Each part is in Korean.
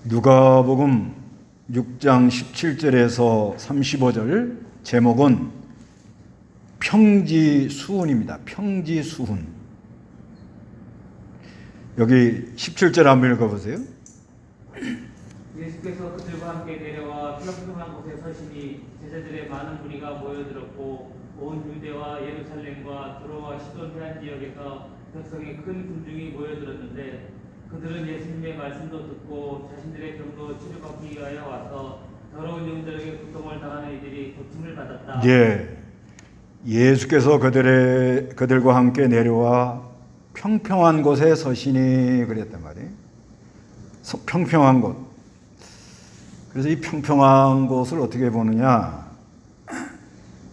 누가복음 6장 17절에서 35절 제목은 평지수훈입니다. 평지수훈. 여기 17절 한번 읽어보세요. 예수께서 그들과 함께 내려와 평평한 곳에 서시니 제자들의 많은 무리가 모여들었고 온 유대와 예루살렘과 두로와 시돈 해안 지역에서 백성의 큰 군중이 모여들었는데 그들은 예수님의 말씀도 듣고 자신들의 병도 치료받기 위하여 와서 더러운 영들에게 고통을 당하는 이들이 고침을 받았다. 예, 예수께서 그들과 함께 내려와 평평한 곳에 서시니 그랬단 말이에요. 평평한 곳. 그래서 이 평평한 곳을 어떻게 보느냐?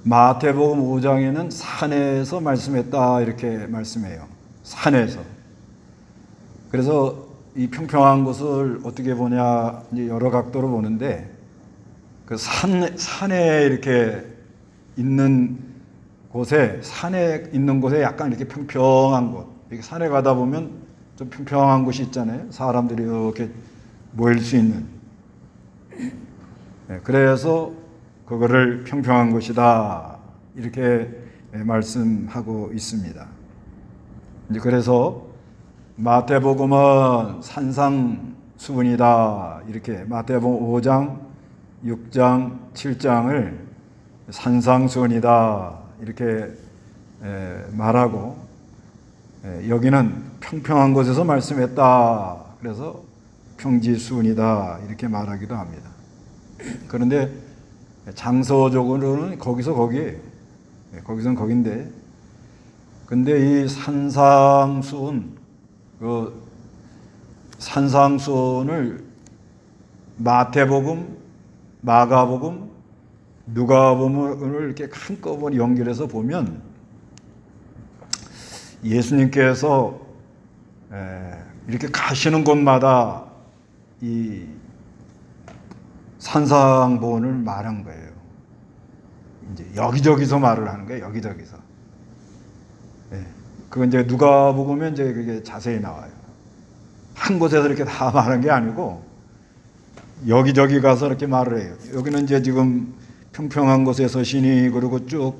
마태복음 5장에는 산에서 말씀했다 이렇게 말씀해요. 산에서. 그래서 이 평평한 곳을 어떻게 보냐, 이제 여러 각도로 보는데, 그 산에 이렇게 있는 곳에, 산에 있는 곳에 약간 이렇게 평평한 곳, 이렇게 산에 가다 보면 좀 평평한 곳이 있잖아요. 사람들이 이렇게 모일 수 있는. 그래서 그거를 평평한 곳이다 이렇게 말씀하고 있습니다. 이제 그래서 마태복음은 산상수훈이다 이렇게 마태복음 5장, 6장, 7장을 산상수훈이다 이렇게 말하고, 여기는 평평한 곳에서 말씀했다 그래서 평지수훈이다 이렇게 말하기도 합니다. 그런데 장소적으로는 거기서 거기에요. 거기서는 거긴데, 근데 이 산상수훈, 그 산상수훈을 마태복음, 마가복음, 누가복음을 이렇게 한꺼번에 연결해서 보면 예수님께서 이렇게 가시는 곳마다 이 산상보훈을 말한 거예요. 이제 여기저기서 말을 하는 거예요. 여기저기서. 그건 이제 누가복음에 이제 그게 자세히 나와요. 한 곳에서 이렇게 다 말한 게 아니고 여기저기 가서 이렇게 말을 해요. 여기는 이제 지금 평평한 곳에 서시니, 그리고 쭉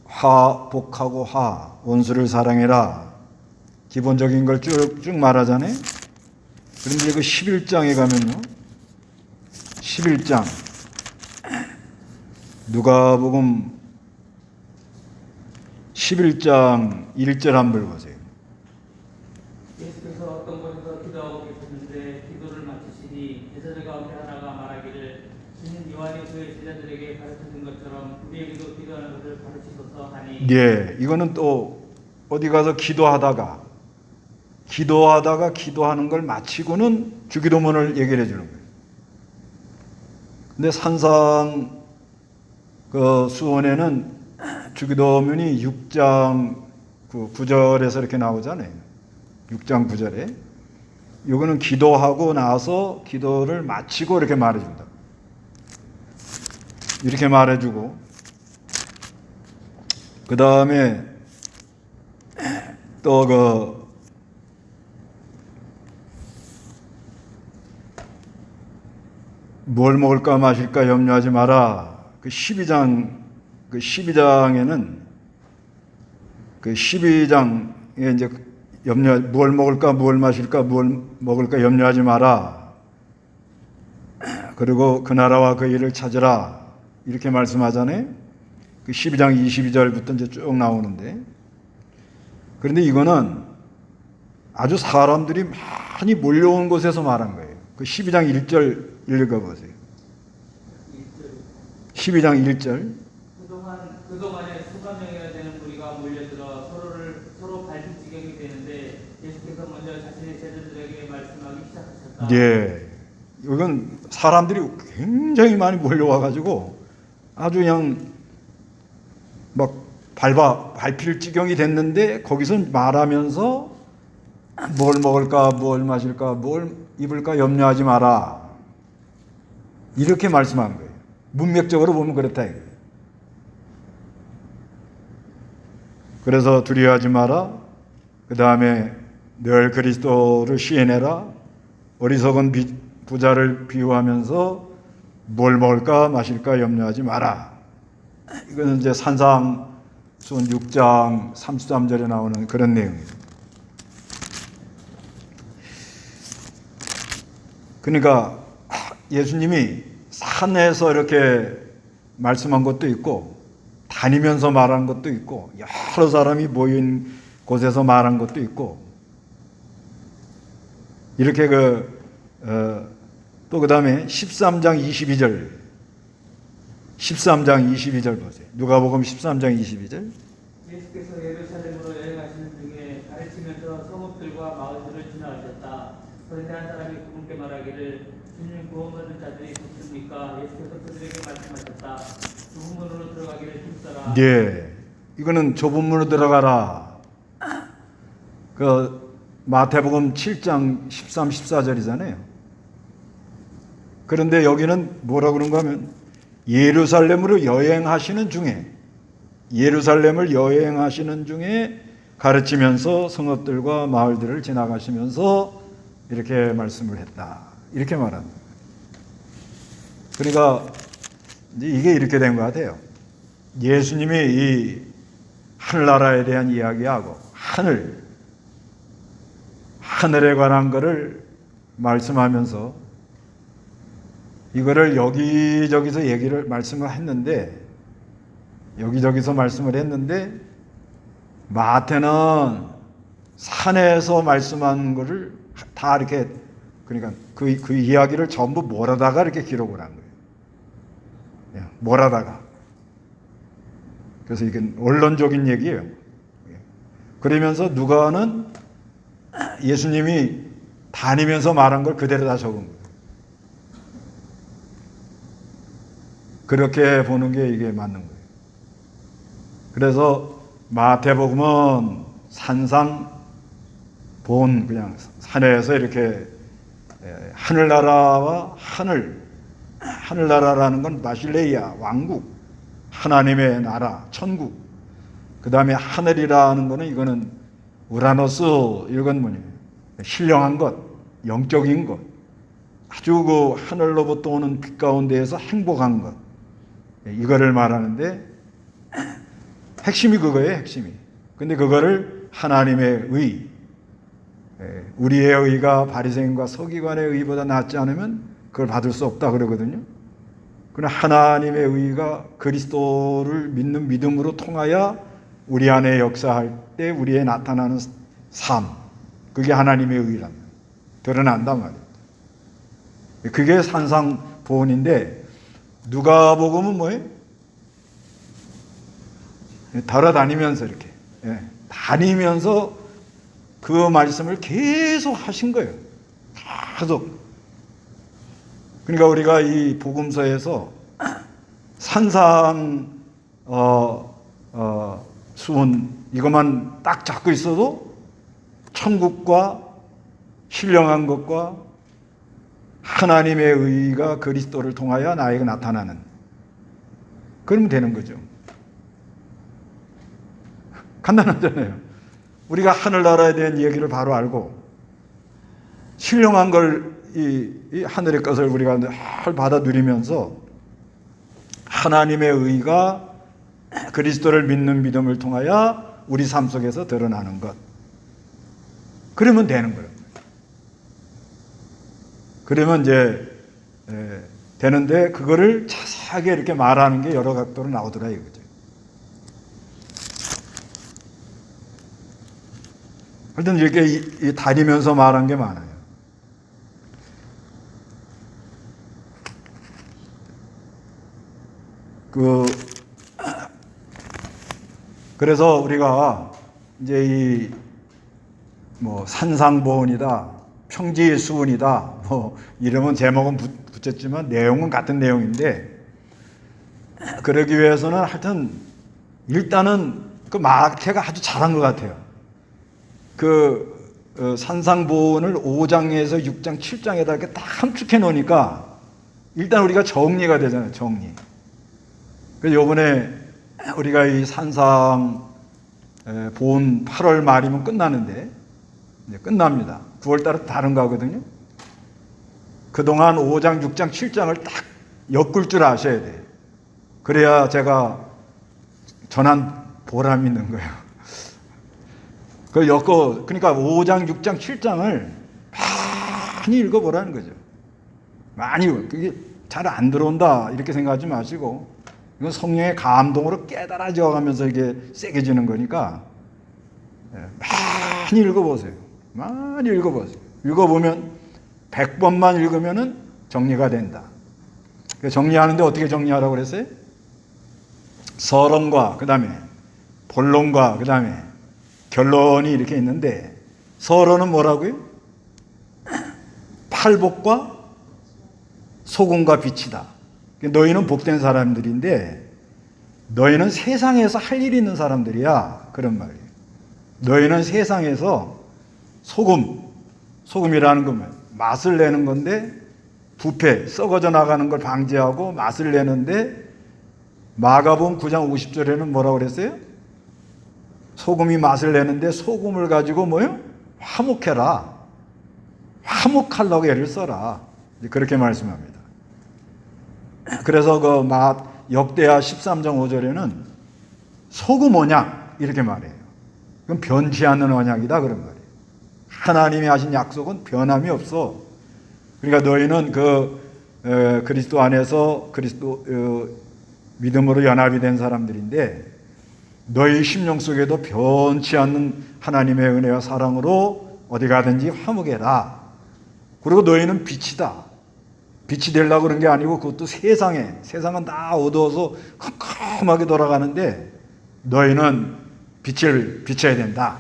화복하고 원수를 사랑해라 기본적인 걸 쭉 말하잖아요. 그런데 그 11장에 가면요, 11장 누가복음 11장 1절 한번 보세요. 예수께서 어떤 곳에서 기도하고 계셨는데 기도를 마치시니 제자들 가운데 하나가 말하기를 주는 요한이 그의 제자들에게 가르쳐준 것처럼 우리에게도 기도하는 것을 가르치소서 하니. 예, 이거는 또 어디 가서 기도하다가 기도하는 걸 마치고는 주기도문을 얘기를 해주는 거예요. 근데 산상 그 수원에는 주기도문이 6장 9절에서 이렇게 나오잖아요. 6장 9절에. 이거는 기도하고 나서 기도를 마치고 이렇게 말해준다. 이렇게 말해주고, 그 다음에 또 뭘 먹을까 마실까 염려하지 마라. 그 12장에는 그 12장에 이제 뭘 먹을까, 뭘 마실까, 뭘 먹을까 염려하지 마라. 그리고 그 나라와 그 일을 찾으라. 이렇게 말씀하잖아요. 그 12장 22절부터 이제 쭉 나오는데, 그런데 이거는 아주 사람들이 많이 몰려온 곳에서 말한 거예요. 그 12장 1절 읽어보세요. 12장 1절. 그동안에 수만 명이나 되는 무리가 몰려들어 서로 밟을 지경이 되는데 예수께서 먼저 자신의 제자들에게 말씀하기 시작하셨다. 예, 이건 사람들이 굉장히 많이 몰려와가지고 아주 그냥 막 밟힐 지경이 됐는데, 거기서 말하면서 뭘 먹을까, 뭘 마실까, 뭘 입을까 염려하지 마라 이렇게 말씀한 거예요. 문맥적으로 보면 그렇다 이거예요. 그래서 두려워하지 마라. 그 다음에 늘 그리스도를 시인해라. 어리석은 부자를 비유하면서 뭘 먹을까 마실까 염려하지 마라. 이거는 이제 산상수훈 6장 33절에 나오는 그런 내용입니다. 그러니까 예수님이 산에서 이렇게 말씀한 것도 있고 다니면서 말한 것도 있고 여러 사람이 모인 곳에서 말한 것도 있고 이렇게 또 그 다음에 13장 22절 보세요. 누가복음 13장 22절. 예수께서 예루살렘으로 여행하시는 중에 가르치면서 성읍들과 마을들을 지나가셨다. 그런데 한 사람이 그분께 말하기를 주님 구원받은 자들이 좋습니까? 예수께서 그들에게 말씀하셨다. 좁은 문으로 들어가기를 힘써라. 네, 이거는 좁은 문으로 들어가라. 그 마태복음 7장 13, 14절이잖아요. 그런데 여기는 뭐라 그런가 하면 예루살렘으로 여행하시는 중에 가르치면서 성읍들과 마을들을 지나가시면서 이렇게 말씀을 했다. 이렇게 말합니다. 그러니까 이게 이렇게 된 것 같아요. 예수님이 이 하늘나라에 대한 이야기하고 하늘에 관한 것을 말씀하면서 이거를 여기저기서 말씀을 했는데 마태는 산에서 말씀한 것을 다 이렇게 그러니까 그 이야기를 전부 몰아다가 이렇게 기록을 한 거예요. 몰아다가. 그래서 이게 원론적인 얘기예요. 그러면서 누가는 예수님이 다니면서 말한 걸 그대로 다 적은 거예요. 그렇게 보는 게 이게 맞는 거예요. 그래서 마태복음은 산상 본 그냥 산에서 이렇게 하늘나라와 하늘나라라는 건 마실레이아 왕국, 하나님의 나라, 천국. 그 다음에 하늘이라는 거는 이거는 우라노스 이건 뭐냐? 신령한 것, 영적인 것, 아주 그 하늘로부터 오는 빛 가운데에서 행복한 것. 이거를 말하는데 핵심이 그거예요, 핵심이. 근데 그거를 하나님의 의, 우리의 의가 바리새인과 서기관의 의보다 낫지 않으면 그걸 받을 수 없다 그러거든요. 그러나 하나님의 의가 그리스도를 믿는 믿음으로 통하여 우리 안에 역사할 때 우리에 나타나는 삶, 그게 하나님의 의랍니다. 드러난단 말이에요. 그게 산상보훈인데 누가복음은 뭐예요? 돌아다니면서 이렇게 다니면서 그 말씀을 계속 하신 거예요. 계속. 그러니까 우리가 이 복음서에서 산상 수훈 이것만 딱 잡고 있어도 천국과 신령한 것과 하나님의 의가 그리스도를 통하여 나에게 나타나는 그러면 되는 거죠. 간단하잖아요. 우리가 하늘나라에 대한 얘기를 바로 알고 신령한 걸 이 하늘의 것을 우리가 잘 받아 누리면서 하나님의 의가 그리스도를 믿는 믿음을 통하여 우리 삶 속에서 드러나는 것. 그러면 되는 거예요. 그러면 이제 되는데 그거를 자세하게 이렇게 말하는 게 여러 각도로 나오더라 이거죠. 하여튼 이렇게 다니면서 말한 게 많아요. 그래서 우리가 이제 산상보훈이다, 평지수훈이다, 이름은 제목은 붙였지만 내용은 같은 내용인데, 그러기 위해서는 하여튼 일단은 그 마태가 아주 잘한 것 같아요. 산상보훈을 5장에서 6장, 7장에다 이렇게 딱 함축해 놓으니까 일단 우리가 정리가 되잖아요, 정리. 그래서 요번에 우리가 이 산상보훈 8월 말이면 끝나는데, 이제 끝납니다. 9월 달은 다른 거 하거든요. 그동안 5장, 6장, 7장을 딱 엮을 줄 아셔야 돼요. 그래야 제가 전한 보람이 있는 거예요. 그러니까 5장, 6장, 7장을 많이 읽어보라는 거죠. 많이. 그게 잘 안 들어온다 이렇게 생각하지 마시고, 이건 성령의 감동으로 깨달아져 가면서 이게 세게지는 거니까 많이 읽어보세요. 많이 읽어보세요. 읽어보면 100번만 읽으면 정리가 된다. 정리하는데 어떻게 정리하라고 그랬어요? 서론과 그 다음에 본론과 그 다음에 결론이 이렇게 있는데, 서론은 뭐라고요? 팔복과 소금과 빛이다. 너희는 복된 사람들인데 너희는 세상에서 할 일이 있는 사람들이야. 그런 말이에요. 너희는 세상에서 소금이라는 건 맛을 내는 건데, 부패, 썩어져 나가는 걸 방지하고 맛을 내는데, 마가복음 9장 50절에는 뭐라고 그랬어요? 소금이 맛을 내는데 소금을 가지고 뭐요? 화목해라. 화목하려고 애를 써라. 그렇게 말씀합니다. 그래서 그 역대하 13장 5절에는 소금 언약 이렇게 말해요. 그건 변치 않는 언약이다 그런 말이에요. 하나님이 하신 약속은 변함이 없어. 그러니까 너희는 그리스도 안에서 믿음으로 연합이 된 사람들인데, 너희 심령 속에도 변치 않는 하나님의 은혜와 사랑으로 어디 가든지 화목해라. 그리고 너희는 빛이다. 빛이 되려고 그런 게 아니고, 그것도 세상은 다 어두워서 컴컴하게 돌아가는데 너희는 빛을 비춰야 된다.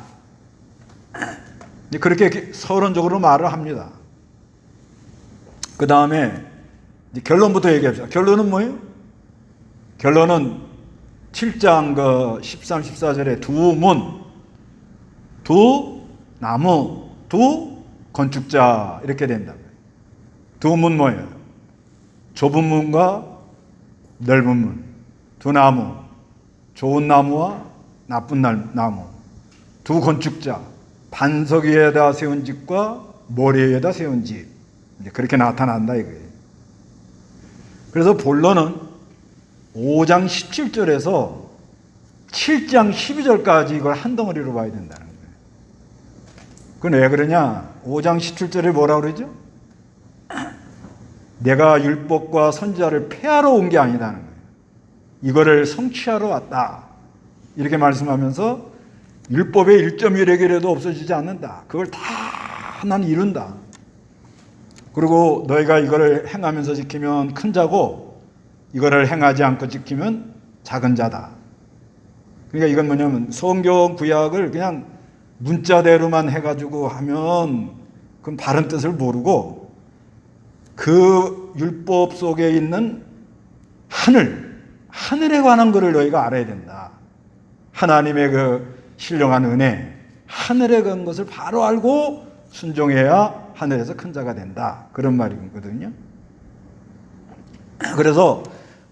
그렇게 서론적으로 말을 합니다. 그 다음에 결론부터 얘기합시다. 결론은 뭐예요? 결론은 7장 13, 14절에 두 문, 두 나무, 두 건축자 이렇게 된다고요. 두 문 뭐예요? 좁은 문과 넓은 문. 두 나무, 좋은 나무와 나쁜 나무. 두 건축자, 반석 위에다 세운 집과 모래 위에다 세운 집. 이제 그렇게 나타난다 이거예요. 그래서 본론은 5장 17절에서 7장 12절까지 이걸 한 덩어리로 봐야 된다는 거예요. 그건 왜 그러냐? 5장 17절에 뭐라고 그러죠? 내가 율법과 선지자를 폐하러 온 게 아니다는 거예요. 이거를 성취하러 왔다. 이렇게 말씀하면서 율법의 1.1획이라도 없어지지 않는다. 그걸 다 나는 이룬다. 그리고 너희가 이거를 행하면서 지키면 큰 자고, 이거를 행하지 않고 지키면 작은 자다. 그러니까 이건 뭐냐면 성경 구약을 그냥 문자대로만 해가지고 하면 그건 바른 뜻을 모르고, 그 율법 속에 있는 하늘에 관한 것을 너희가 알아야 된다. 하나님의 그 신령한 은혜, 하늘에 간 것을 바로 알고 순종해야 하늘에서 큰 자가 된다. 그런 말이거든요. 그래서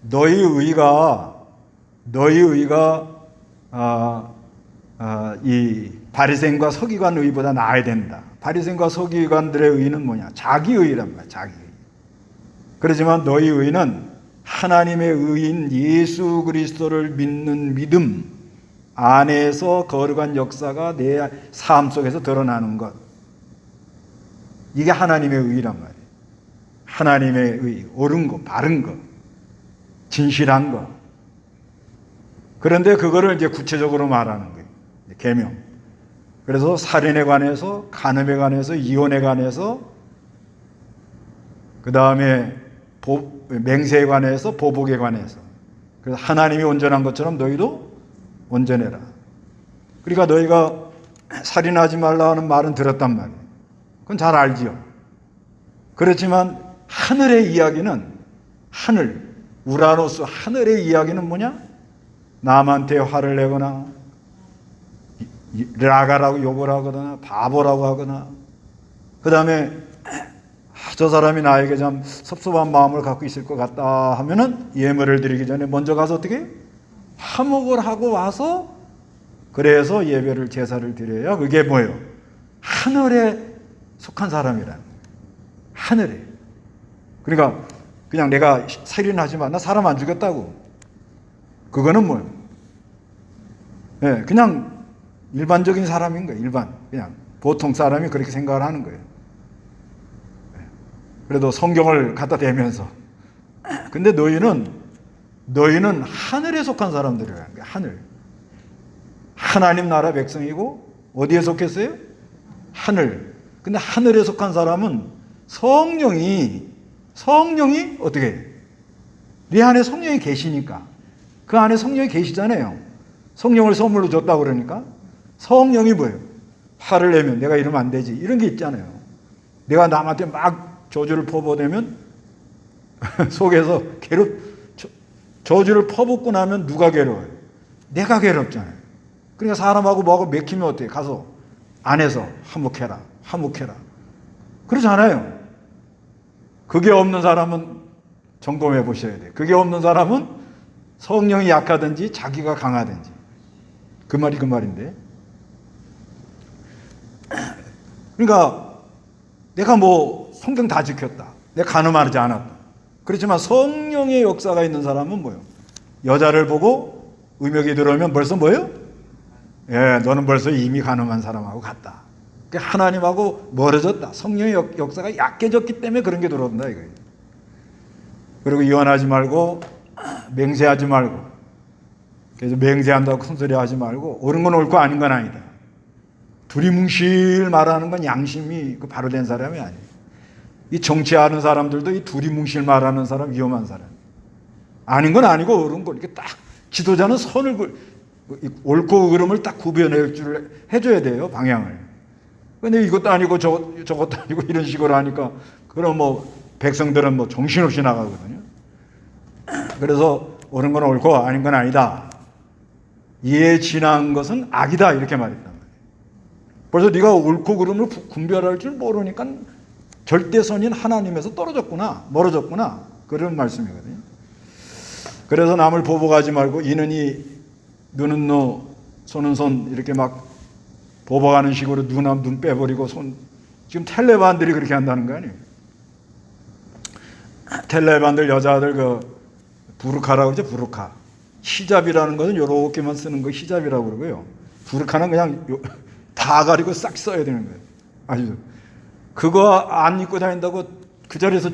너희 의가 이 바리새인과 서기관 의보다 나아야 된다. 바리새인과 서기관들의 의는 뭐냐? 자기 의란 말이야. 자기 의. 그렇지만 너희 의는 하나님의 의인 예수 그리스도를 믿는 믿음 안에서 거룩한 역사가 내 삶 속에서 드러나는 것. 이게 하나님의 의란 말이에요. 하나님의 의, 옳은 것, 바른 것, 진실한 것. 그런데 그거를 이제 구체적으로 말하는 거예요. 계명. 그래서 살인에 관해서, 간음에 관해서, 이혼에 관해서, 그 다음에 맹세에 관해서, 보복에 관해서. 그래서 하나님이 온전한 것처럼 너희도 온전해라. 그러니까 너희가 살인하지 말라 하는 말은 들었단 말이에요. 그건 잘 알지요. 그렇지만 하늘의 이야기는, 우라노스 하늘의 이야기는 뭐냐? 남한테 화를 내거나 라가라고 욕을 하거나 바보라고 하거나, 그 다음에 저 사람이 나에게 좀 섭섭한 마음을 갖고 있을 것 같다 하면은 예물을 드리기 전에 먼저 가서 어떻게 화목을 하고 와서, 그래서 예배를 제사를 드려야 그게 뭐예요? 하늘에 속한 사람이라는 거예요. 하늘에. 그러니까 그냥 내가 살인하지 마. 나 사람 안 죽였다고. 그거는 뭐예요? 예, 그냥 일반적인 사람인 거예요. 그냥 보통 사람이 그렇게 생각을 하는 거예요. 그래도 성경을 갖다 대면서. 근데 너희는 하늘에 속한 사람들이라는 거예요. 하늘. 하나님 나라 백성이고 어디에 속했어요? 하늘. 근데 하늘에 속한 사람은 성령이 어떻게 해요? 네 안에 성령이 계시니까. 그 안에 성령이 계시잖아요. 성령을 선물로 줬다고 그러니까. 성령이 뭐예요? 화를 내면 내가 이러면 안 되지. 이런 게 있잖아요. 내가 남한테 막 저주를 퍼부으면 속에서 저주를 퍼붓고 나면 누가 괴로워요? 내가 괴롭잖아요. 그러니까 사람하고 뭐하고 맥히면 어때요? 가서 안에서 화목해라. 그러잖아요. 그게 없는 사람은 점검해 보셔야 돼요. 그게 없는 사람은 성령이 약하든지 자기가 강하든지. 그 말인데. 그러니까 내가 뭐 성경 다 지켰다. 내가 간음하지 않았다. 그렇지만 성령의 역사가 있는 사람은 뭐예요? 여자를 보고 의욕이 들어오면 벌써 뭐예요? 예, 너는 벌써 이미 간음한 사람하고 같다. 하나님하고 멀어졌다. 성령의 역사가 약해졌기 때문에 그런 게 들어온다 이거예요. 그리고 이혼하지 말고 맹세하지 말고, 그래서 맹세한다고 큰소리 하지 말고, 옳은 건 옳고 아닌 건 아니다. 두리뭉실 말하는 건 양심이 바로 된 사람이 아니에요. 이 정치하는 사람들도 이 두리뭉실 말하는 사람 위험한 사람. 아닌 건 아니고 옳은 거 이렇게 딱 지도자는 선을 옳고 그름을 딱 구별할 줄 해줘야 돼요, 방향을. 근데 이것도 아니고 저것도 아니고 이런 식으로 하니까 그럼 뭐 백성들은 뭐 정신없이 나가거든요. 그래서 옳은 건 옳고 아닌 건 아니다. 이에 지난 것은 악이다 이렇게 말했단 말이에요. 벌써 네가 옳고 그름을 분별할 줄 모르니까 절대선인 하나님에서 멀어졌구나 그런 말씀이거든요. 그래서 남을 보복하지 말고 이는 이 눈은 눈 손은 손 이렇게 막 보복하는 식으로 눈 빼버리고 지금 텔레반들이 그렇게 한다는 거 아니에요. 텔레반들 여자들 부르카라고 그러죠. 부르카. 히잡이라는 것은 요렇게만 쓰는 거 히잡이라고 그러고요. 부르카는 그냥 다 가리고 싹 써야 되는 거예요. 아시죠? 그거 안 입고 다닌다고 그 자리에서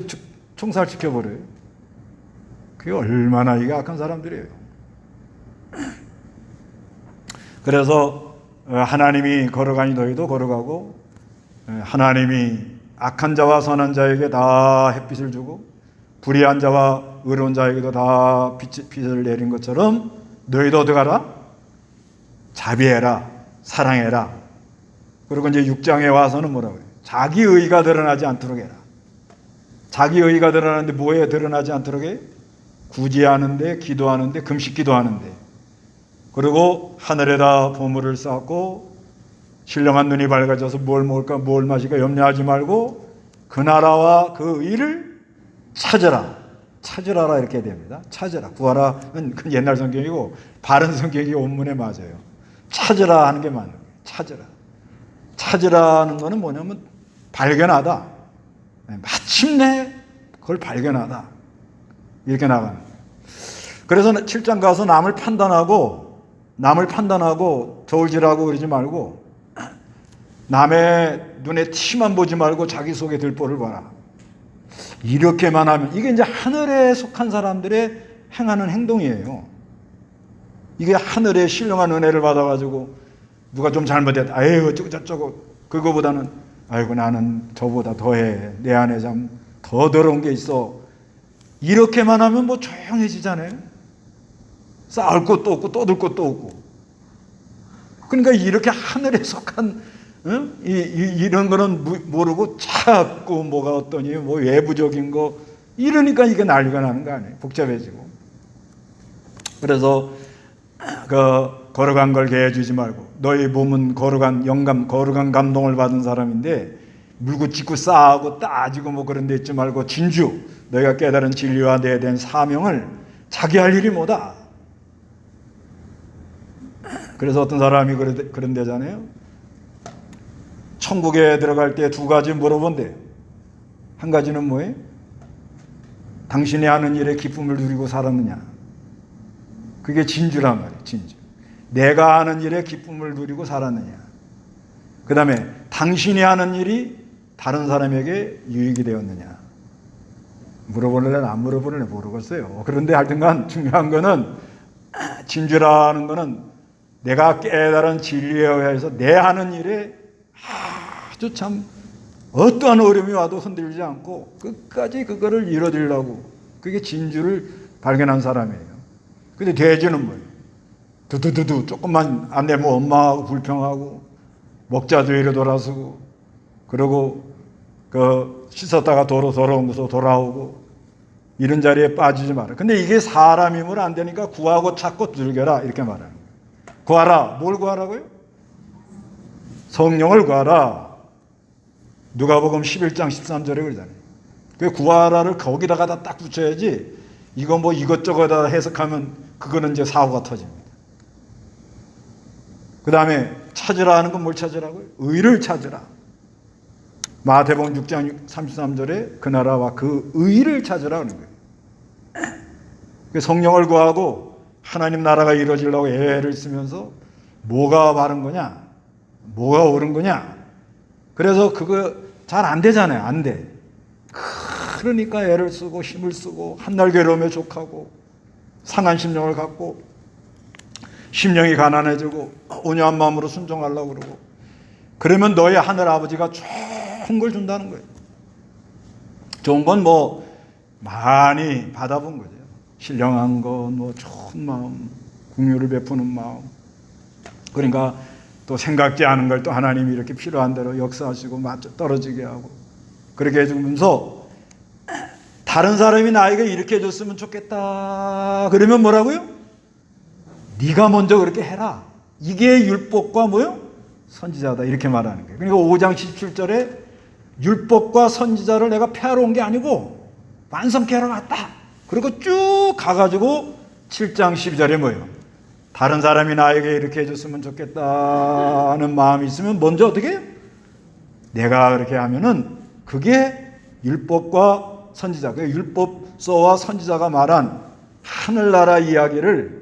총살시켜버려요. 그게 얼마나 이게 악한 사람들이에요. 그래서 하나님이 걸어가니 너희도 걸어가고, 하나님이 악한 자와 선한 자에게 다 햇빛을 주고 불의한 자와 의로운 자에게도 다 빛을 내린 것처럼 너희도 어떻게 하라? 자비해라, 사랑해라. 그리고 이제 6장에 와서는 뭐라고 해요? 자기 의가 드러나지 않도록 해라. 자기 의가 드러나는데 뭐에 드러나지 않도록 해? 구제하는데, 기도하는데, 금식 기도하는데, 그리고 하늘에다 보물을 쌓고 신령한 눈이 밝아져서 뭘 먹을까 뭘 마실까 염려하지 말고 그 나라와 그 의를 찾으라라 이렇게 됩니다. 찾으라. 구하라는 그 옛날 성경이고 바른 성경이 원문에 맞아요. 찾으라 하는 게 맞는 거예요. 찾으라는 거는 뭐냐면 발견하다. 마침내 그걸 발견하다. 이렇게 나가는 거예요. 그래서 7장 가서 남을 판단하고 저울질하고 그러지 말고 남의 눈에 티만 보지 말고 자기 속에 들보를 봐라. 이렇게만 하면 이게 이제 하늘에 속한 사람들의 행하는 행동이에요. 이게 하늘의 신령한 은혜를 받아가지고 누가 좀 잘못했다. 아유 어쩌고 저쩌고 그거보다는 아이고 나는 저보다 더해. 내 안에 참 더 더러운 게 있어. 이렇게만 하면 뭐 조용해지잖아요. 쌓을 것도 없고 떠들 것도 없고. 그러니까 이렇게 하늘에 속한 이런 거는 모르고 자꾸 뭐가 어떠니 뭐 외부적인 거 이러니까 이게 난리가 나는 거 아니에요. 복잡해지고. 그래서 거룩한 걸 개해주지 말고 너희 몸은 거룩한 감동을 받은 사람인데 물고 찢고 싸고 따지고 뭐 그런 데 있지 말고 진주 너희가 깨달은 진리와 내에 대한 사명을 자기 할 일이 뭐다. 그래서 어떤 사람이 그런 데잖아요. 천국에 들어갈 때 두 가지 물어본대. 한 가지는 뭐예요? 당신이 하는 일에 기쁨을 누리고 살았느냐? 그게 진주란 말이에요. 진주. 내가 하는 일에 기쁨을 누리고 살았느냐? 그 다음에 당신이 하는 일이 다른 사람에게 유익이 되었느냐? 물어볼래는 안 물어볼래 모르겠어요. 그런데 하여튼간 중요한 거는 진주라는 거는 내가 깨달은 진리에 의해서 내 하는 일에 아주 참 어떠한 어려움이 와도 흔들리지 않고 끝까지 그거를 이뤄주려고, 그게 진주를 발견한 사람이에요. 근데 돼지는 뭐예요? 두두두두 조금만 안 되면 엄마하고 불평하고 먹자도 이래 돌아서고 그러고 그 씻었다가 더러운 곳으로 돌아오고 이런 자리에 빠지지 마라. 근데 이게 사람이면 안 되니까 구하고 찾고 즐겨라 이렇게 말하는 거예요. 구하라. 뭘 구하라고요? 성령을 구하라. 누가복음 11장 13절에 그러잖아요. 그 구하라를 거기다가 딱 붙여야지 이거 뭐 이것저것 해석하면 그거는 이제 사고가 터집니다. 그 다음에 찾으라 하는 건 뭘 찾으라고요? 의를 찾으라. 마태복음 6장 33절에 그 나라와 그 의를 찾으라 하는 거예요. 성령을 구하고 하나님 나라가 이루어지려고 애를 쓰면서 뭐가 바른 거냐? 뭐가 옳은 거냐? 그래서 그거 잘 안 되잖아요. 안 돼. 그러니까 애를 쓰고 힘을 쓰고 한날 괴로움에 족하고 상한 심령을 갖고 심령이 가난해지고 온유한 마음으로 순종하려고 그러고, 그러면 너의 하늘 아버지가 좋은 걸 준다는 거예요. 좋은 건 뭐 많이 받아본 거죠. 신령한 건 뭐 좋은 마음, 긍휼을 베푸는 마음. 그러니까 또 생각지 않은 걸 또 하나님이 이렇게 필요한 대로 역사하시고 맞춰 떨어지게 하고 그렇게 해주면서 다른 사람이 나에게 이렇게 해줬으면 좋겠다. 그러면 뭐라고요? 네가 먼저 그렇게 해라. 이게 율법과 뭐요? 선지자다. 이렇게 말하는 거예요. 그러니까 5장 17절에 율법과 선지자를 내가 폐하러 온 게 아니고 완성케 하러 왔다. 그리고 쭉 가가지고 7장 12절에 뭐예요? 다른 사람이 나에게 이렇게 해줬으면 좋겠다는 마음이 있으면 먼저 어떻게 해요? 내가 그렇게 하면은 그게 율법과 선지자, 그 율법서와 선지자가 말한 하늘나라 이야기를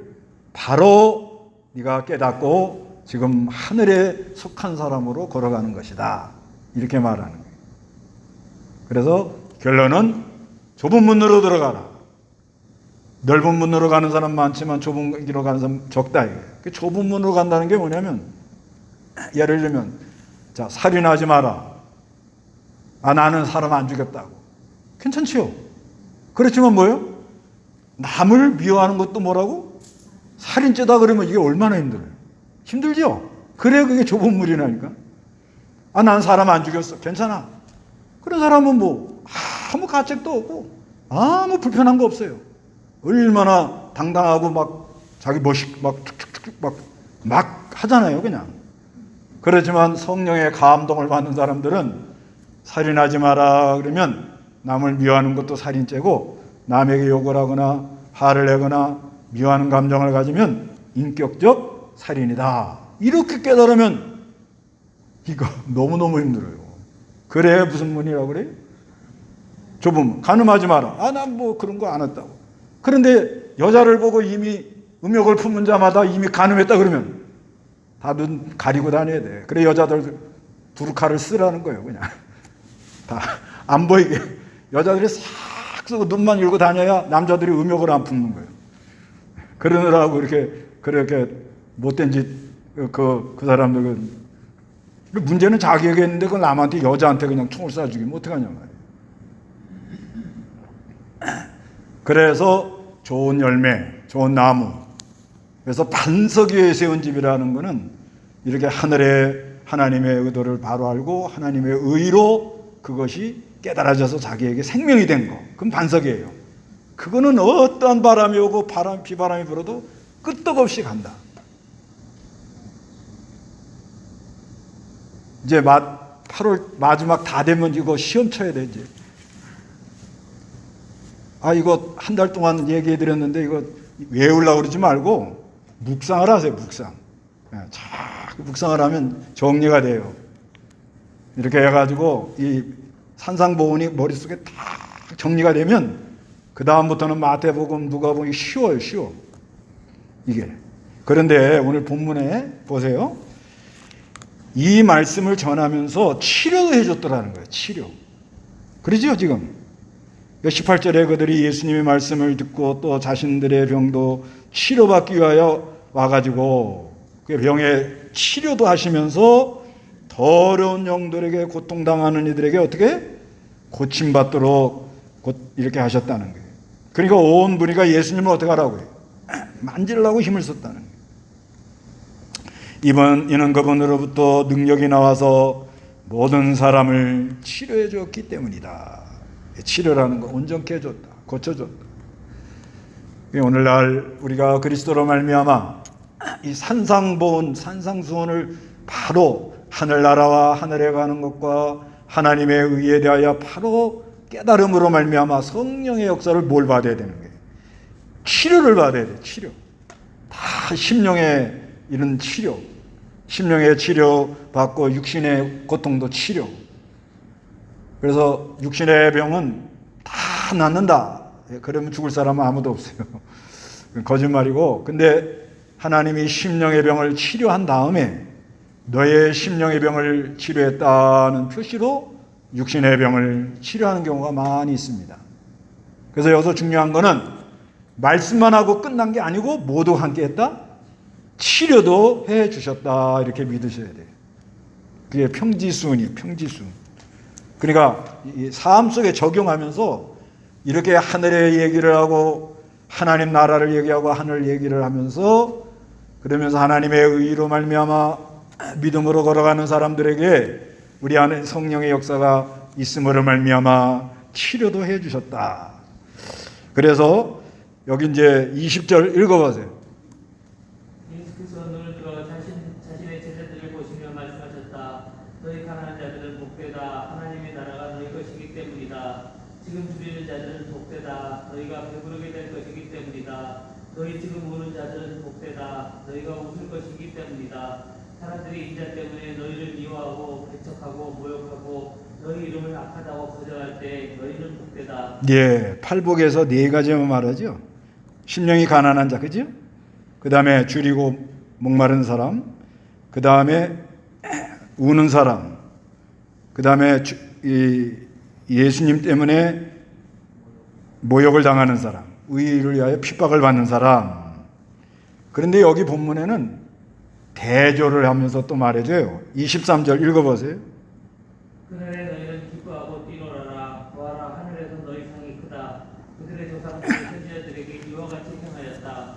바로 네가 깨닫고 지금 하늘에 속한 사람으로 걸어가는 것이다. 이렇게 말하는 거예요. 그래서 결론은 좁은 문으로 들어가라. 넓은 문으로 가는 사람 많지만 좁은 길로 가는 사람 적다. 그 좁은 문으로 간다는 게 뭐냐면, 예를 들면 자, 살인하지 마라. 아, 나는 사람 안 죽였다고. 괜찮지요? 그렇지만 뭐예요? 남을 미워하는 것도 뭐라고? 살인죄다 그러면 이게 얼마나 힘들어요? 힘들죠? 그래, 그게 좁은 물이라니까. 아, 난 사람 안 죽였어. 괜찮아. 그런 사람은 뭐 아무 가책도 없고 아무 불편한 거 없어요. 얼마나 당당하고 막 자기 멋있 막 툭툭툭 막 하잖아요, 그냥. 그렇지만 성령의 감동을 받는 사람들은 살인하지 마라 그러면 남을 미워하는 것도 살인죄고, 남에게 욕을 하거나 화를 내거나 미워하는 감정을 가지면 인격적 살인이다. 이렇게 깨달으면 이거 너무너무 힘들어요. 그래, 무슨 문이라고 그래요? 좁은 문. 간음하지 마라. 아, 난 뭐 그런 거 안 했다고. 그런데 여자를 보고 이미 음욕을 품은 자마다 이미 간음했다 그러면 다 눈 가리고 다녀야 돼. 그래, 여자들 두루칼을 쓰라는 거예요, 그냥. 다 안 보이게. 여자들이 싹 쓰고 눈만 열고 다녀야 남자들이 음욕을 안 품는 거예요. 그러느라고 그렇게 못된 짓, 그 사람들, 문제는 자기에게 있는데 그걸 남한테, 여자한테 그냥 총을 쏴 죽이면 어떡하냐 말이에요. 그래서 좋은 열매, 좋은 나무. 그래서 반석 위에 세운 집이라는 거는 이렇게 하늘에 하나님의 의도를 바로 알고 하나님의 의로 그것이 깨달아져서 자기에게 생명이 된 거. 그건 반석이에요. 그거는 어떠한 바람이 오고 비바람이 불어도 끄떡없이 간다. 이제 8월 마지막 다 되면 이거 시험 쳐야 되지. 아, 이거 한 달 동안 얘기해 드렸는데 이거 외우려고 그러지 말고 묵상을 하세요, 묵상. 자꾸 묵상을 하면 정리가 돼요. 이렇게 해가지고 이 산상보훈이 머릿속에 다 정리가 되면 그 다음부터는 마태복음, 누가복음 쉬워요, 쉬워. 이게. 그런데 오늘 본문에 보세요. 이 말씀을 전하면서 치료도 해줬더라는 거예요. 치료. 그러죠 지금. 18절에 그들이 예수님의 말씀을 듣고 또 자신들의 병도 치료받기 위하여 와가지고 그 병에 치료도 하시면서 더 어려운 영들에게 고통당하는 이들에게 어떻게 고침받도록 이렇게 하셨다는 거예요. 그러니까 온 무리가 예수님을 어떻게 하라고요? 만지려고 힘을 썼다는 거예요. 이는 그분으로부터 능력이 나와서 모든 사람을 치료해 줬기 때문이다. 치료라는 거 온전케 해줬다. 고쳐줬다. 오늘날 우리가 그리스도로 말미암아 이 산상보온, 산상수훈을 바로 하늘나라와 하늘에 가는 것과 하나님의 의에 대하여 바로 깨달음으로 말미암아 성령의 역사를 뭘 받아야 되는 거예요? 치료를 받아야 돼요. 치료. 다 심령의 이런 치료. 심령의 치료 받고 육신의 고통도 치료. 그래서 육신의 병은 다 낫는다. 그러면 죽을 사람은 아무도 없어요. 거짓말이고. 근데 하나님이 심령의 병을 치료한 다음에 너의 심령의 병을 치료했다는 표시로 육신의 병을 치료하는 경우가 많이 있습니다. 그래서 여기서 중요한 거는 말씀만 하고 끝난 게 아니고 모두 함께 했다? 치료도 해 주셨다. 이렇게 믿으셔야 돼요. 그게 평지수훈이에요. 평지수훈. 그러니까 이 삶 속에 적용하면서 이렇게 하늘의 얘기를 하고 하나님 나라를 얘기하고 하늘 얘기를 하면서 그러면서 하나님의 의로 말미암아 믿음으로 걸어가는 사람들에게 우리 안에 성령의 역사가 있음으로 말미암아 치료도 해 주셨다. 그래서 여기 이제 20절 읽어보세요. 예수께서 눈을 들어 자신의 제자들을 보시며 말씀하셨다. 너희 가난한 자들은 복되다. 하나님의 나라가 너희 것이기 때문이다. 지금 줄이는 자들은 복되다. 너희가 배부르게 될 것이기 때문이다. 너희 지금 우는 자들은 복되다. 너희가 웃을 것이기 때문이다. 사람들이 인자 때문에 너희를 미워하고 배척하고 모욕하고 너희 이름을 악하다고 거절할 때 너희는 복되다. 예, 팔복에서 네 가지만 말하죠. 심령이 가난한 자, 그죠? 그 다음에 줄이고 목마른 사람, 그 다음에 우는 사람, 그 다음에 예수님 때문에 모욕을 당하는 사람, 의를 위하여 핍박을 받는 사람. 그런데 여기 본문에는 대조를 하면서 또 말해줘요. 23절 읽어보세요. 그날에 너희는 기뻐하고 뛰놀아라. 보아라, 하늘에서 너희 상이 크다. 그들의 조상들이 선지자들에게 이와 같이 행하였다.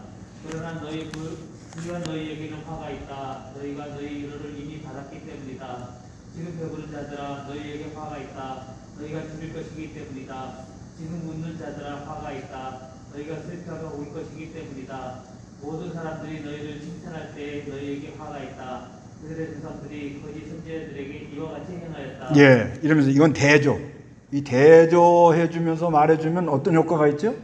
그러나 너희 부유한 너희에게는 화가 있다. 너희가 너희 위로를 이미 받았기 때문이다. 지금 배부른 자들아, 너희에게 화가 있다. 너희가 줄일 것이기 때문이다. 지금 웃는 자들아, 화가 있다. 너희가 슬퍼하며 울 것이기 때문이다. 모든 사람들이 너희를 칭찬할 때 너희에게 화가 있다. 그들의 조상들이 거짓 선지자들에게 이와 같이 행하였다. 예, 이러면서 이건 대조. 이 대조해주면서 말해주면 어떤 효과가 있죠?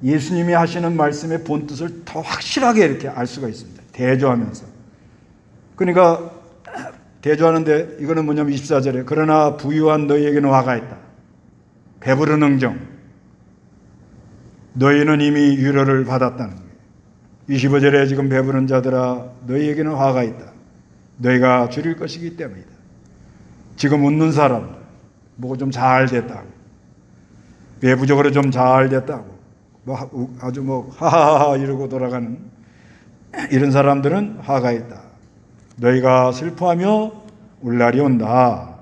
예수님이 하시는 말씀의 본뜻을 더 확실하게 이렇게 알 수가 있습니다. 대조하면서. 그러니까 대조하는데 이거는 뭐냐면 24절에 그러나 부유한 너희에게는 화가 있다. 배부른 응정. 너희는 이미 위로를 받았다는 거예요. 25절에 지금 배부른 자들아 너희에게는 화가 있다. 너희가 줄일 것이기 때문이다. 지금 웃는 사람들 뭐가 좀 잘 됐다고, 외부적으로 좀 잘 됐다고, 뭐 아주 뭐 하하하 이러고 돌아가는 이런 사람들은 화가 있다. 너희가 슬퍼하며 울 날이 온다.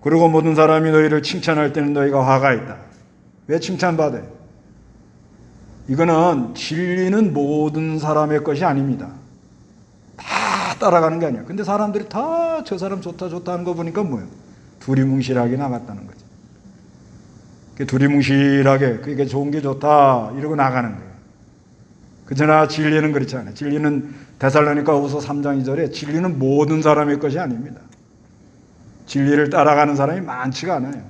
그리고 모든 사람이 너희를 칭찬할 때는 너희가 화가 있다. 왜 칭찬받아요? 이거는 진리는 모든 사람의 것이 아닙니다. 다 따라가는 게 아니야. 근데 사람들이 다 저 사람 좋다 좋다 하는 거 보니까 뭐예요? 두리뭉실하게 나갔다는 거죠. 두리뭉실하게 그게 좋은 게 좋다 이러고 나가는 거예요. 그러나 진리는 그렇지 않아요. 진리는 데살로니가후서 3장 2절에 진리는 모든 사람의 것이 아닙니다. 진리를 따라가는 사람이 많지가 않아요.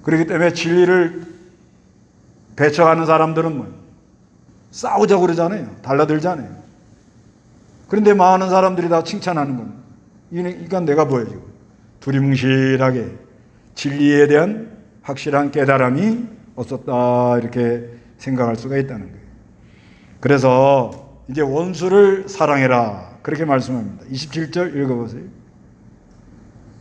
그렇기 때문에 진리를 배척하는 사람들은 뭐예요? 싸우자고 그러잖아요. 달라들잖아요. 그런데 많은 사람들이 다 칭찬하는 겁니다. 그러니까 내가 뭐예요 지금? 두리뭉실하게 진리에 대한 확실한 깨달음이 없었다 이렇게 생각할 수가 있다는 거예요. 그래서 이제 원수를 사랑해라 그렇게 말씀합니다. 27절 읽어보세요.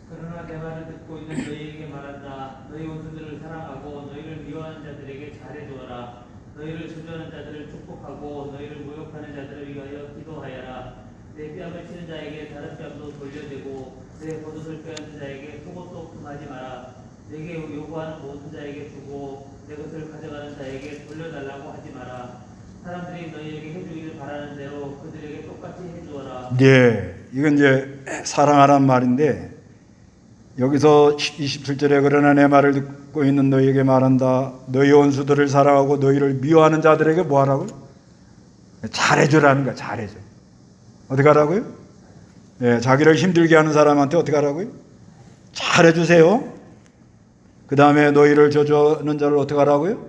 그러나 내 말을 듣고 있는 너희에게 말한다. 너희 원수들을 사랑하고 너희를 미워하는 자들에게 잘해주어라. 너희를 저주하는 자들을 축복하고 너희를 모욕하는 자들을 위하여 기도하여라. 내 뺨을 치는 자에게 다른 뺨도 돌려대고 내 겉옷을 빼앗는 자에게 속옷도 금하지 마라. 내게 요구하는 모든 자에게 주고 내 것을 가져가는 자에게 돌려달라고 하지 마라. 사람들이 너희에게 해주기를 바라는 대로 그들에게 똑같이 해주어라. 예, 이건 이제 사랑하라는 말인데 여기서 27절에 그러나 내 말을 듣고 있는 너희에게 말한다. 너희 원수들을 사랑하고 너희를 미워하는 자들에게 뭐 하라고요? 잘해주라는 거야. 잘해줘. 어떻게 하라고요? 예, 자기를 힘들게 하는 사람한테 어떻게 하라고요? 잘해주세요. 그 다음에 너희를 저주하는 자를 어떻게 하라고요?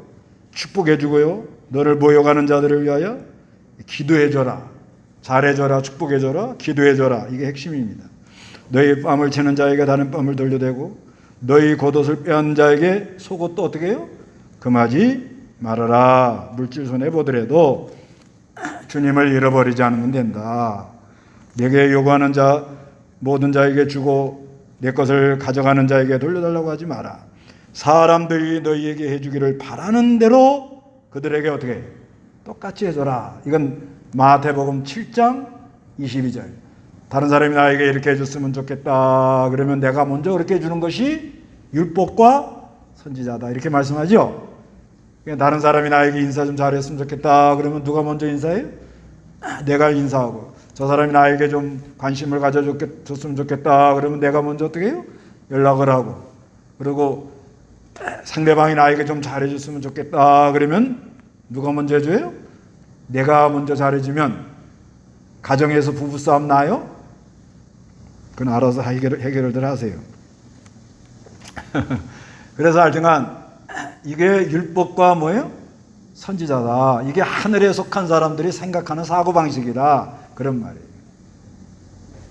축복해주고요. 너를 모욕하는 자들을 위하여 기도해줘라. 잘해줘라. 축복해줘라. 기도해줘라. 이게 핵심입니다. 너희 뺨을 치는 자에게 다른 뺨을 돌려대고 너희 겉옷을 빼앗는 자에게 속옷도 어떻게 해요? 금하지 말아라. 물질 손해보더라도 주님을 잃어버리지 않으면 된다. 내게 요구하는 자 모든 자에게 주고 내 것을 가져가는 자에게 돌려달라고 하지 마라. 사람들이 너희에게 해주기를 바라는 대로 그들에게 어떻게 해? 똑같이 해줘라. 이건 마태복음 7장 22절. 다른 사람이 나에게 이렇게 해줬으면 좋겠다. 그러면 내가 먼저 그렇게 해주는 것이 율법과 선지자다. 이렇게 말씀하죠. 다른 사람이 나에게 인사 좀 잘했으면 좋겠다. 그러면 누가 먼저 인사해요? 내가 인사하고. 저 사람이 나에게 좀 관심을 가져줬으면 좋겠다. 그러면 내가 먼저 어떻게 해요? 연락을 하고. 그리고 상대방이 나에게 좀 잘해줬으면 좋겠다. 그러면 누가 먼저 해줘요? 내가 먼저 잘해주면 가정에서 부부싸움 나요? 그건 알아서 해결을 하세요. 그래서 하여튼간 이게 율법과 뭐예요? 선지자다. 이게 하늘에 속한 사람들이 생각하는 사고방식이다. 그런 말이에요.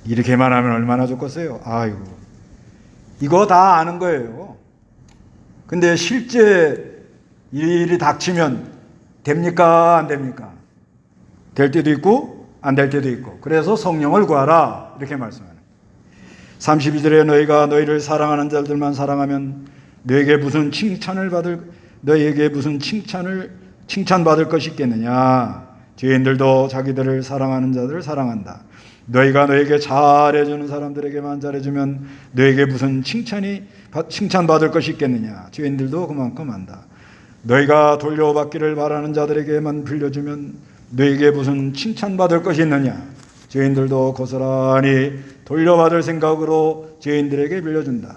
이렇게만 하면 얼마나 좋겠어요. 아이고. 이거 다 아는 거예요. 근데 실제 일이 닥치면 됩니까? 안 됩니까? 될 때도 있고 안 될 때도 있고. 그래서 성령을 구하라. 이렇게 말씀하는 거예요. 32절에 너희가 너희를 사랑하는 자들만 사랑하면 너에게 무슨 칭찬받을 것이 있겠느냐. 죄인들도 자기들을 사랑하는 자들을 사랑한다. 너희가 너에게 잘해주는 사람들에게만 잘해주면 너에게 무슨 칭찬받을 것이 있겠느냐. 죄인들도 그만큼 한다. 너희가 돌려받기를 바라는 자들에게만 빌려주면 너에게 무슨 칭찬받을 것이 있느냐. 죄인들도 고스란히 돌려받을 생각으로 죄인들에게 빌려준다.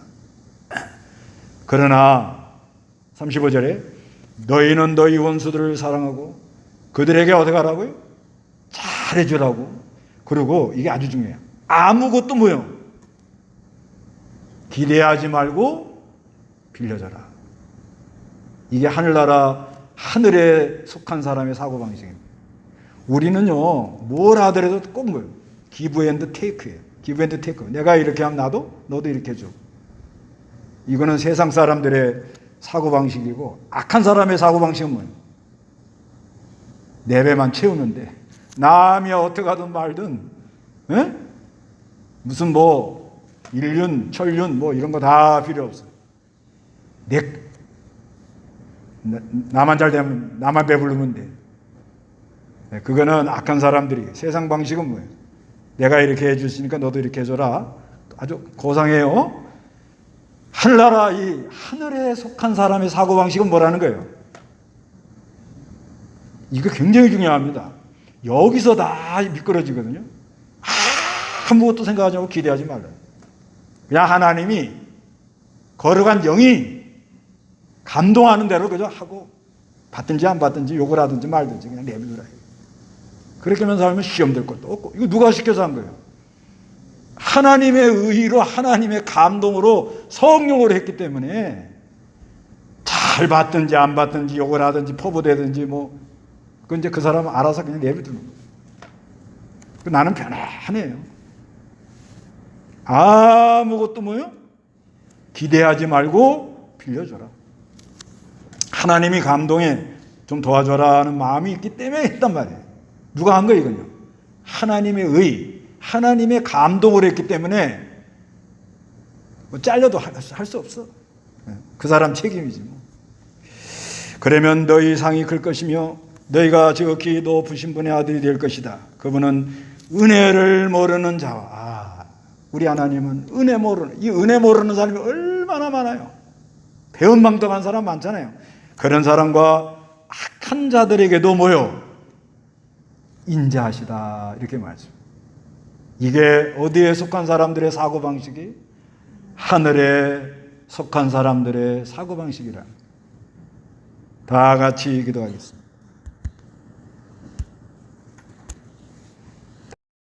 그러나 35절에 너희는 너희 원수들을 사랑하고 그들에게 어떻게 하라고요? 잘해주라고. 그리고 이게 아주 중요해요. 아무것도 뭐요? 기대하지 말고 빌려줘라. 이게 하늘나라 하늘에 속한 사람의 사고방식입니다. 우리는요 뭘 하더라도 꼭 뭐예요? 기브 앤드 테이크예요. 기브 앤드 테이크. 내가 이렇게 하면 너도 이렇게 해줘. 이거는 세상 사람들의 사고방식이고 악한 사람의 사고방식은 뭐예요? 내 배만 채우면 돼. 남이 어떻게 하든 말든 에? 무슨 뭐 일륜, 천륜 뭐 이런 거 다 필요 없어. 나만 잘 되면 나만 배부르면 돼. 그거는 악한 사람들이. 세상 방식은 뭐예요? 내가 이렇게 해주시니까 너도 이렇게 해줘라. 아주 고상해요. 하늘나라 이 하늘에 속한 사람의 사고방식은 뭐라는 거예요? 이거 굉장히 중요합니다. 여기서 다 미끄러지거든요. 아무것도 생각하지 말고 기대하지 말아요. 그냥 하나님이 거룩한 영이 감동하는 대로 그저 하고 받든지 안 받든지 욕을 하든지 말든지 그냥 내버려둬라. 그렇게만 살면 시험 될 것도 없고. 이거 누가 시켜서 한 거예요? 하나님의 의로 하나님의 감동으로 성령으로 했기 때문에 잘 받든지 안 받든지 욕을 하든지 포부되든지 뭐 그건 이제 그 사람은 알아서 그냥 내버려두는 거예요. 나는 편안해요. 아무것도 뭐요? 기대하지 말고 빌려줘라. 하나님이 감동에 좀 도와줘라는 마음이 있기 때문에 했단 말이에요. 누가 한 거예요, 이건요? 하나님의 의, 하나님의 감동을 했기 때문에 뭐 잘려도 할 수 없어. 그 사람 책임이지 뭐. 그러면 너희 상이 클 것이며 너희가 지극히 높으신 분의 아들이 될 것이다. 그분은 은혜를 모르는 자와 우리 하나님은 이 은혜 모르는 사람이 얼마나 많아요. 배은망덕한 사람 많잖아요. 그런 사람과 악한 자들에게도 뭐요? 인자하시다 이렇게 말씀. 이게 어디에 속한 사람들의 사고방식이? 하늘에 속한 사람들의 사고방식이라. 다 같이 기도하겠습니다.